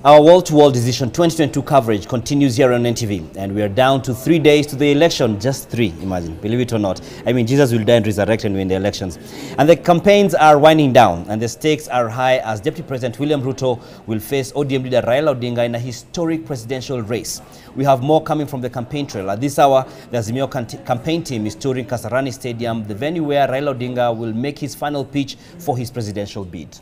Our wall-to-wall decision 2022 coverage continues here on NTV, and we are down to 3 days to the election. Just 3, imagine, believe it or not. I mean, Jesus will die and resurrect and win the elections. And the campaigns are winding down, and the stakes are high as Deputy President William Ruto will face ODM leader Raila Odinga in a historic presidential race. We have more coming from the campaign trail. At this hour, the Azimio campaign team is touring Kasarani Stadium, the venue where Raila Odinga will make his final pitch for his presidential bid.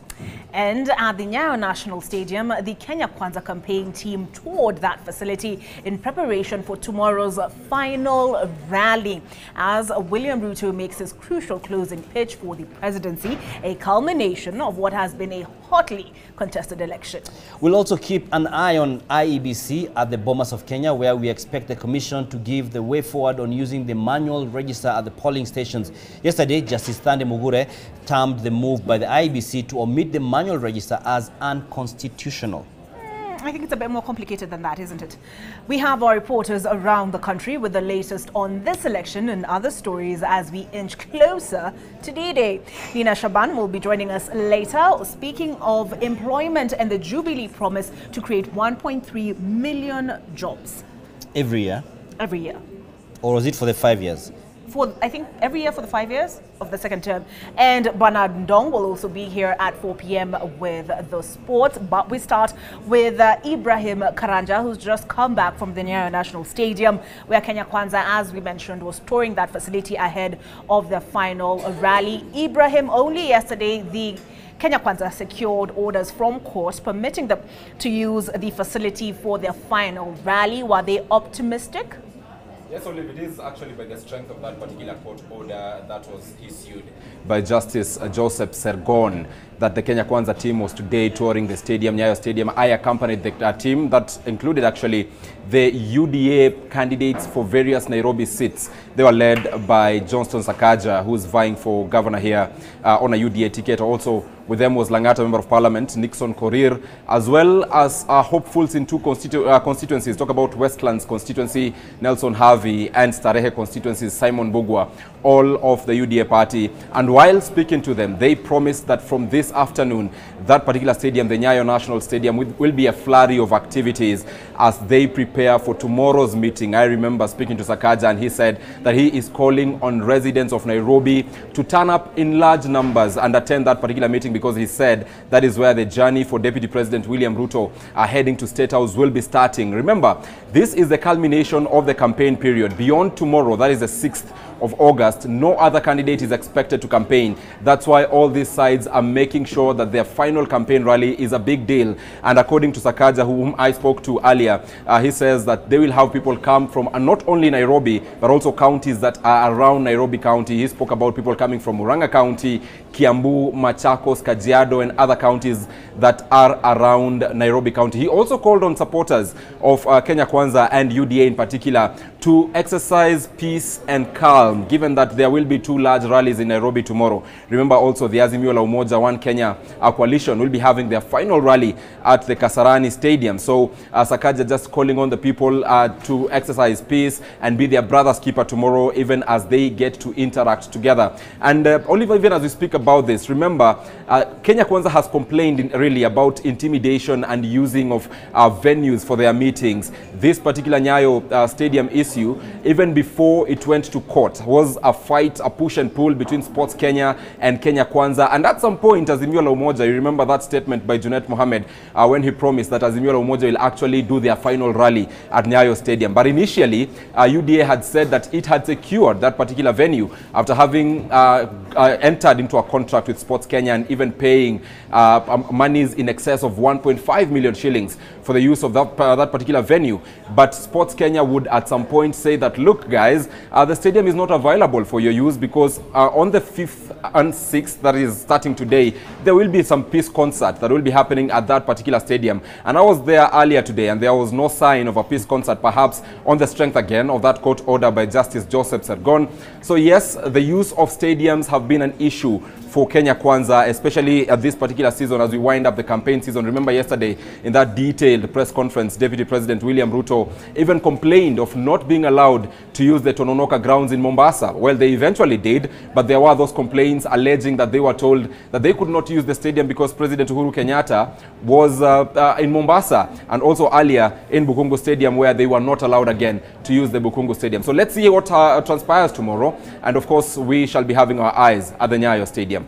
And at the Nyayo National Stadium, the Kwanza campaign team toured that facility in preparation for tomorrow's final rally as William Ruto makes his crucial closing pitch for the presidency, a culmination of what has been a hotly contested election. We'll also keep an eye on IEBC at the Bomas of Kenya, where we expect the commission to give the way forward on using the manual register at the polling stations. Yesterday, Justice Thande Mugure termed the move by the IEBC to omit the manual register as unconstitutional. I think it's a bit more complicated than that, isn't it? We have our reporters around the country with the latest on this election and other stories as we inch closer to D-Day. Nina Shaban will be joining us later, speaking of employment and the Jubilee promise to create 1.3 million jobs. Every year? Every year. Or was it for the 5 years? I think every year for the 5 years of the second term. And Bernard Ndong will also be here at 4 p.m. with the sports. But we start with Ibrahim Karanja, who's just come back from the Nyayo National Stadium, where Kwanza, as we mentioned, was touring that facility ahead of the final rally. Ibrahim, only yesterday, the Kwanza secured orders from court permitting them to use the facility for their final rally. Were they optimistic? Yes, Olive, it is actually by the strength of that particular court order that was issued by Justice Joseph Sergon that the Kwanza team was today touring the stadium, Nyayo Stadium. I accompanied the team that included actually the UDA candidates for various Nairobi seats. They were led by Johnston Sakaja, who's vying for governor here on a UDA ticket. Also with them was Langata Member of Parliament, Nixon Korir, as well as hopefuls in two constituencies. Talk about Westlands constituency, Nelson Harvey, and Starehe constituencies, Simon Bugwa, all of the UDA party. And while speaking to them, they promised that from this afternoon, that particular stadium, the Nyayo National Stadium, will be a flurry of activities as they prepare for tomorrow's meeting. I remember speaking to Sakaja, and he said that he is calling on residents of Nairobi to turn up in large numbers and attend that particular meeting, because he said that is where the journey for Deputy President William Ruto heading to State House will be starting. Remember, this is the culmination of the campaign period. Beyond tomorrow, that is the 6th of August, no other candidate is expected to campaign. That's why all these sides are making sure that their final campaign rally is a big deal. And according to Sakaja, whom I spoke to earlier, he says that they will have people come from not only Nairobi, but also counties that are around Nairobi County. He spoke about people coming from Murang'a County, Kiambu, Machakos, Kajiado, and other counties that are around Nairobi County. He also called on supporters of Kwanza and UDA in particular to exercise peace and calm, given that there will be 2 large rallies in Nairobi tomorrow. Remember also the Azimio la Umoja One Kenya coalition will be having their final rally at the Kasarani Stadium. So Sakaja just calling on the people to exercise peace and be their brother's keeper tomorrow, even as they get to interact together. And Oliver, even as we speak about this, remember Kwanza has complained really about intimidation and using of venues for their meetings. This particular Nyayo Stadium issue, even before it went to court, was a fight, a push and pull between Sports Kenya and Kwanza. And at some point, Azimio la Umoja, you remember that statement by Junet Mohammed when he promised that Azimio la Umoja will actually do their final rally at Nyayo Stadium. But initially, UDA had said that it had secured that particular venue after having entered into a contract with Sports Kenya and even paying monies in excess of 1.5 million shillings for the use of that particular venue. But Sports Kenya would at some point say that, look guys, the stadium is not available for your use because on the 5th and 6th, that is starting today, there will be some peace concert that will be happening at that particular stadium. And I was there earlier today and there was no sign of a peace concert, perhaps on the strength again of that court order by Justice Joseph Sergon. So yes, the use of stadiums have been an issue for Kenya Kwanza, especially at this particular season as we wind up the campaign season. Remember yesterday in that detailed press conference, Deputy President William Ruto even complained of not being allowed to use the Tononoka grounds in Mombasa. Well, they eventually did, but there were those complaints alleging that they were told that they could not use the stadium because President Uhuru Kenyatta was in Mombasa, and also earlier in Bukungu Stadium, where they were not allowed again to use the Bukungu Stadium. So let's see what transpires tomorrow, and of course we shall be having our eyes at the Nyayo Stadium.